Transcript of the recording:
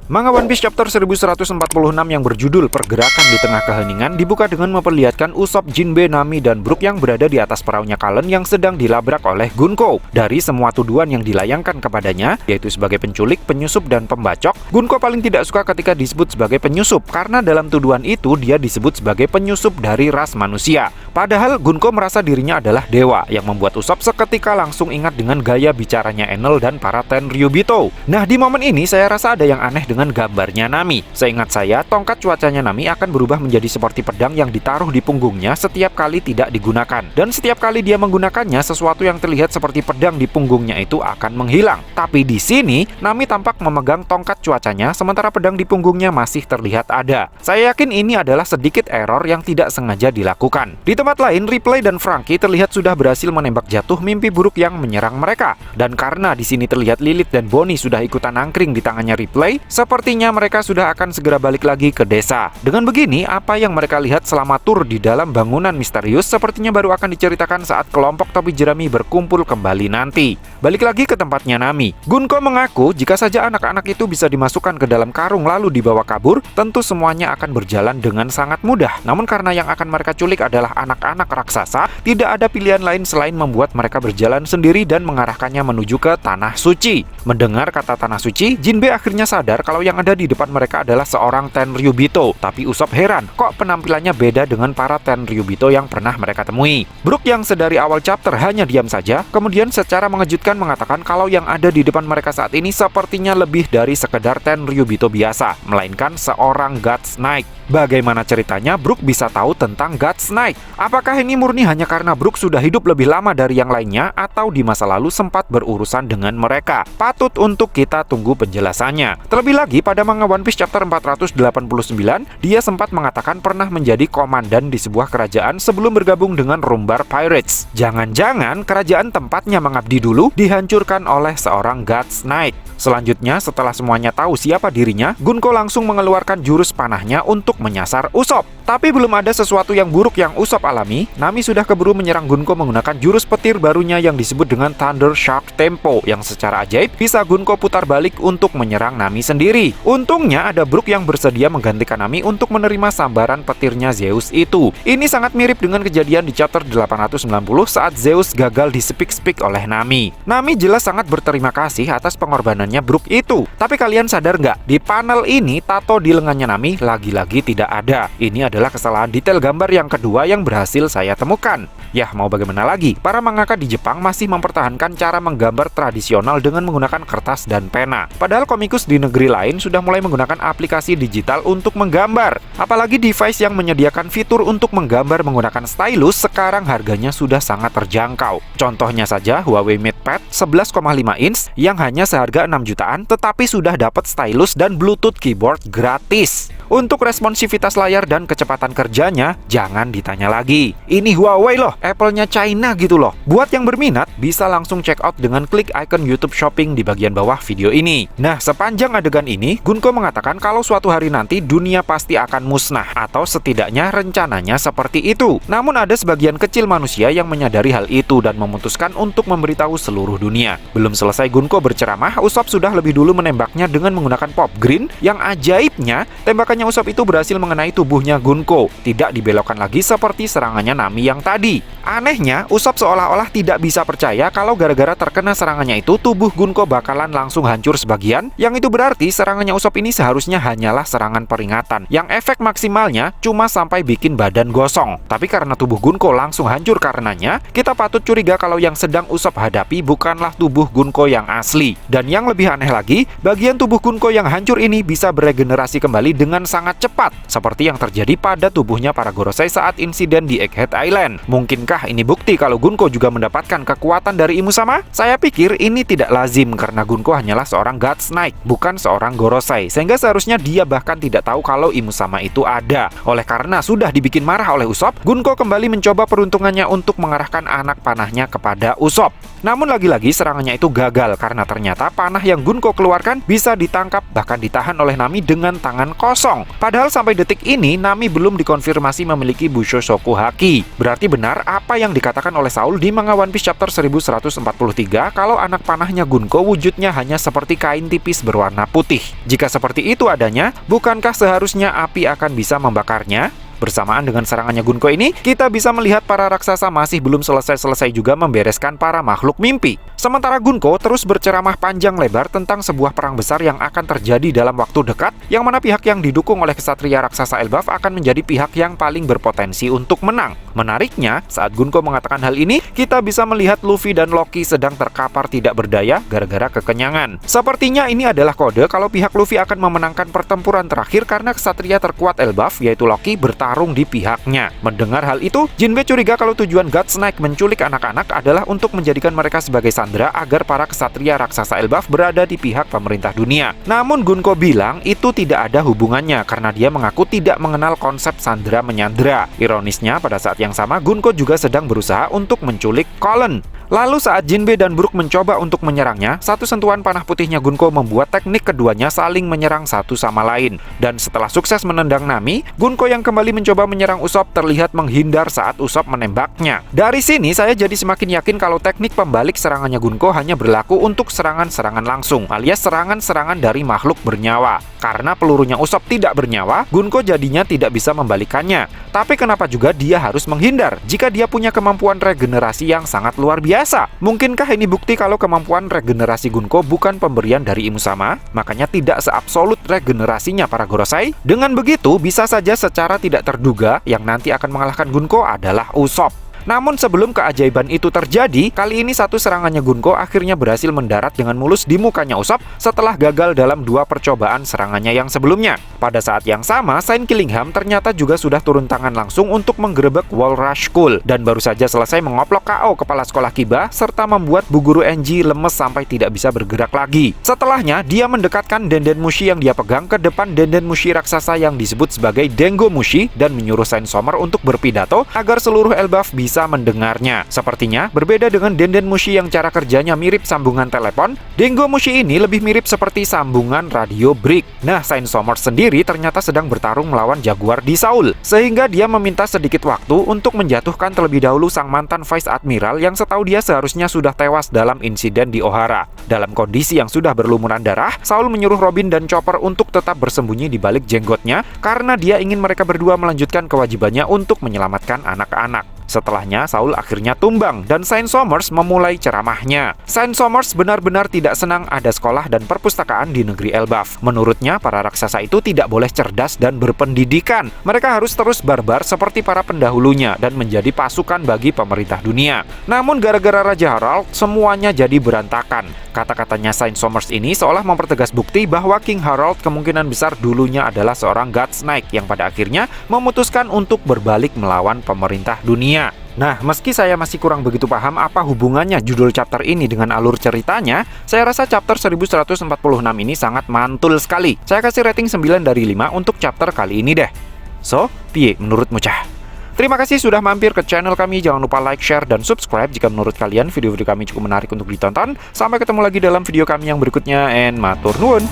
Manga One Piece chapter 1146 yang berjudul Pergerakan di Tengah Keheningan dibuka dengan memperlihatkan Usopp, Jinbe, Nami, dan Brook yang berada di atas perahunya Kalen yang sedang dilabrak oleh Gunko. Dari semua tuduhan yang dilayangkan kepadanya, yaitu sebagai penculik, penyusup, dan pembacok, Gunko paling tidak suka ketika disebut sebagai penyusup, karena dalam tuduhan itu dia disebut sebagai penyusup dari ras manusia. Padahal Gunko merasa dirinya adalah dewa, yang membuat Usopp seketika langsung ingat dengan gaya bicaranya Enel dan para Tenryubito. Nah, di momen ini saya rasa ada yang aneh dengan gambarnya Nami. Seingat saya, tongkat cuacanya Nami akan berubah menjadi seperti pedang yang ditaruh di punggungnya setiap kali tidak digunakan. Dan setiap kali dia menggunakannya, sesuatu yang terlihat seperti pedang di punggungnya itu akan menghilang. Tapi di sini, Nami tampak memegang tongkat cuacanya, sementara pedang di punggungnya masih terlihat ada. Saya yakin ini adalah sedikit error yang tidak sengaja dilakukan. Di tempat lain, Ripley dan Franky terlihat sudah berhasil menembak jatuh mimpi buruk yang menyerang mereka. Dan karena di sini terlihat Lilith dan Bonnie sudah ikutan nangkring di tangannya Ripley, sepertinya mereka sudah akan segera balik lagi ke desa. Dengan begini, apa yang mereka lihat selama tur di dalam bangunan misterius sepertinya baru akan diceritakan saat kelompok topi jerami berkumpul kembali nanti. Balik lagi ke tempatnya Nami. Gunko mengaku jika saja anak-anak itu bisa dimasukkan ke dalam karung lalu dibawa kabur, tentu semuanya akan berjalan dengan sangat mudah. Namun karena yang akan mereka culik adalah anak-anak raksasa, tidak ada pilihan lain selain membuat mereka berjalan sendiri dan mengarahkannya menuju ke Tanah Suci. Mendengar kata Tanah Suci, Jinbe akhirnya sadar kalau yang ada di depan mereka adalah seorang Tenryubito. Tapi Usopp heran, kok penampilannya beda dengan para Tenryubito yang pernah mereka temui. Brook yang sedari awal chapter hanya diam saja, kemudian secara mengejutkan mengatakan kalau yang ada di depan mereka saat ini sepertinya lebih dari sekedar Tenryubito biasa, melainkan seorang God's Knight. Bagaimana ceritanya Brook bisa tahu tentang God's Knight? Apakah ini murni hanya karena Brook sudah hidup lebih lama dari yang lainnya, atau di masa lalu sempat berurusan dengan mereka? Patut untuk kita tunggu penjelasannya. Terlebih lagi, pada manga One Piece chapter 489, dia sempat mengatakan pernah menjadi komandan di sebuah kerajaan sebelum bergabung dengan Rumbar Pirates. Jangan-jangan kerajaan tempatnya mengabdi dulu dihancurkan oleh seorang God's Knight. Selanjutnya, setelah semuanya tahu siapa dirinya, Gunko langsung mengeluarkan jurus panahnya untuk menyasar Usopp. Tapi belum ada sesuatu yang buruk yang Usopp alami, Nami sudah keburu menyerang Gunko menggunakan jurus petir barunya yang disebut dengan Thunder Shock Tempo, yang secara ajaib bisa Gunko putar balik untuk menyerang Nami sendiri. Untungnya ada Brook yang bersedia menggantikan Nami untuk menerima sambaran petirnya Zeus itu. Ini sangat mirip dengan kejadian di chapter 890 saat Zeus gagal disepik-sepik oleh Nami. Nami jelas sangat berterima kasih atas pengorbanannya Brook itu. Tapi kalian sadar nggak? Di panel ini tato di lengannya Nami lagi-lagi tidak ada. Ini adalah kesalahan detail gambar yang kedua yang berhasil saya temukan. Yah, mau bagaimana lagi? Para mangaka di Jepang masih mempertahankan cara menggambar tradisional dengan menggunakan kertas dan pena. Padahal komikus di negeri lain sudah mulai menggunakan aplikasi digital untuk menggambar. Apalagi device yang menyediakan fitur untuk menggambar menggunakan stylus sekarang harganya sudah sangat terjangkau. Contohnya saja Huawei MatePad 11,5 inch yang hanya seharga 6 jutaan tetapi sudah dapat stylus dan Bluetooth keyboard gratis. Untuk responsivitas layar dan kecepatan kerjanya, jangan ditanya lagi. Ini Huawei loh, Apple-nya China gitu loh. Buat yang berminat, bisa langsung check out dengan klik icon YouTube Shopping di bagian bawah video ini. Nah, sepanjang adegan ini, Gunko mengatakan kalau suatu hari nanti dunia pasti akan musnah, atau setidaknya rencananya seperti itu. Namun ada sebagian kecil manusia yang menyadari hal itu dan memutuskan untuk memberitahu seluruh dunia. Belum selesai Gunko berceramah, Usopp sudah lebih dulu menembaknya dengan menggunakan Pop Green, yang ajaibnya, tembakan Usopp itu berhasil mengenai tubuhnya Gunko, tidak dibelokkan lagi seperti serangannya Nami yang tadi. Anehnya, Usopp seolah-olah tidak bisa percaya kalau gara-gara terkena serangannya itu tubuh Gunko bakalan langsung hancur sebagian, yang itu berarti serangannya Usopp ini seharusnya hanyalah serangan peringatan, yang efek maksimalnya cuma sampai bikin badan gosong. Tapi karena tubuh Gunko langsung hancur karenanya, kita patut curiga kalau yang sedang Usopp hadapi bukanlah tubuh Gunko yang asli. Dan yang lebih aneh lagi, bagian tubuh Gunko yang hancur ini bisa beregenerasi kembali dengan sangat cepat, seperti yang terjadi pada tubuhnya para Gorosei saat insiden di Egghead Island. Mungkinkah ini bukti kalau Gunko juga mendapatkan kekuatan dari Imusama? Saya pikir ini tidak lazim karena Gunko hanyalah seorang God's Knight, bukan seorang Gorosei, sehingga seharusnya dia bahkan tidak tahu kalau Imusama itu ada. Oleh karena sudah dibikin marah oleh Usopp, Gunko kembali mencoba peruntungannya untuk mengarahkan anak panahnya kepada Usopp. Namun lagi-lagi serangannya itu gagal karena ternyata panah yang Gunko keluarkan bisa ditangkap bahkan ditahan oleh Nami dengan tangan kosong. Padahal sampai detik ini Nami belum dikonfirmasi memiliki Bushosoku Haki. Berarti benar apa yang dikatakan oleh Saul di manga One Piece chapter 1143 kalau anak panahnya Gunko wujudnya hanya seperti kain tipis berwarna putih. putih. Jika seperti itu adanya, bukankah seharusnya api akan bisa membakarnya? Bersamaan dengan serangannya Gunko ini, kita bisa melihat para raksasa masih belum selesai-selesai juga membereskan para makhluk mimpi. Sementara Gunko terus berceramah panjang lebar tentang sebuah perang besar yang akan terjadi dalam waktu dekat, yang mana pihak yang didukung oleh kesatria raksasa Elbaf akan menjadi pihak yang paling berpotensi untuk menang. Menariknya, saat Gunko mengatakan hal ini, kita bisa melihat Luffy dan Loki sedang terkapar tidak berdaya gara-gara kekenyangan. Sepertinya ini adalah kode kalau pihak Luffy akan memenangkan pertempuran terakhir karena kesatria terkuat Elbaf, yaitu Loki, bertarung di pihaknya. Mendengar hal itu, Jinbe curiga kalau tujuan God Snake menculik anak-anak adalah untuk menjadikan mereka sebagai sandera agar para kesatria raksasa Elbaf berada di pihak pemerintah dunia. Namun Gunko bilang itu tidak ada hubungannya karena dia mengaku tidak mengenal konsep sandera menyandera. Ironisnya, pada saat yang sama Gunko juga sedang berusaha untuk menculik Colin. Lalu saat Jinbe dan Brook mencoba untuk menyerangnya, satu sentuhan panah putihnya Gunko membuat teknik keduanya saling menyerang satu sama lain. Dan setelah sukses menendang Nami, Gunko yang kembali mencoba menyerang Usopp terlihat menghindar saat Usopp menembaknya. Dari sini saya jadi semakin yakin kalau teknik pembalik serangannya Gunko hanya berlaku untuk serangan-serangan langsung, alias serangan-serangan dari makhluk bernyawa. Karena pelurunya Usopp tidak bernyawa, Gunko jadinya tidak bisa membalikannya. Tapi kenapa juga dia harus menghindar jika dia punya kemampuan regenerasi yang sangat luar biasa? Mungkinkah ini bukti kalau kemampuan regenerasi Gunko bukan pemberian dari Imusama? Makanya tidak seabsolut regenerasinya para Gorosei? Dengan begitu, bisa saja secara tidak terduga yang nanti akan mengalahkan Gunko adalah Usopp. Namun sebelum keajaiban itu terjadi, kali ini satu serangannya Gunko akhirnya berhasil mendarat dengan mulus di mukanya Usopp setelah gagal dalam dua percobaan serangannya yang sebelumnya. Pada saat yang sama, Saint Killingham ternyata juga sudah turun tangan langsung untuk menggerebek Walrush School dan baru saja selesai mengoplok KO kepala sekolah Kiba serta membuat Bu Guru Enji lemes sampai tidak bisa bergerak lagi. Setelahnya, dia mendekatkan Denden Mushi yang dia pegang ke depan Denden Mushi raksasa yang disebut sebagai Dengo Mushi dan menyuruh Saint Sommer untuk berpidato agar seluruh Elbaf bisa mendengarnya. Sepertinya berbeda dengan Denden Mushi yang cara kerjanya mirip sambungan telepon, Dengo Mushi ini lebih mirip seperti sambungan radio brick. Nah, Saint Sommer sendiri ternyata sedang bertarung melawan Jaguar di Saul, sehingga dia meminta sedikit waktu untuk menjatuhkan terlebih dahulu sang mantan Vice Admiral yang setahu dia seharusnya sudah tewas dalam insiden di Ohara. Dalam kondisi yang sudah berlumuran darah, Saul menyuruh Robin dan Chopper untuk tetap bersembunyi di balik jenggotnya karena dia ingin mereka berdua melanjutkan kewajibannya untuk menyelamatkan anak-anak. Setelahnya, Saul akhirnya tumbang dan Saint Somers memulai ceramahnya. Saint Somers benar-benar tidak senang ada sekolah dan perpustakaan di negeri Elbaf. Menurutnya, para raksasa itu tidak boleh cerdas dan berpendidikan. Mereka harus terus barbar seperti para pendahulunya dan menjadi pasukan bagi pemerintah dunia. Namun gara-gara Raja Harald, semuanya jadi berantakan. Kata-katanya Saint Somers ini seolah mempertegas bukti bahwa King Harald kemungkinan besar dulunya adalah seorang God Snake yang pada akhirnya memutuskan untuk berbalik melawan pemerintah dunia. Nah, meski saya masih kurang begitu paham apa hubungannya judul chapter ini dengan alur ceritanya, saya rasa chapter 1146 ini sangat mantul sekali. Saya kasih rating 9 dari 5 untuk chapter kali ini deh. So, piye menurutmu cah? Terima kasih sudah mampir ke channel kami. Jangan lupa like, share, dan subscribe jika menurut kalian video-video kami cukup menarik untuk ditonton. Sampai ketemu lagi dalam video kami yang berikutnya, and matur nuwun.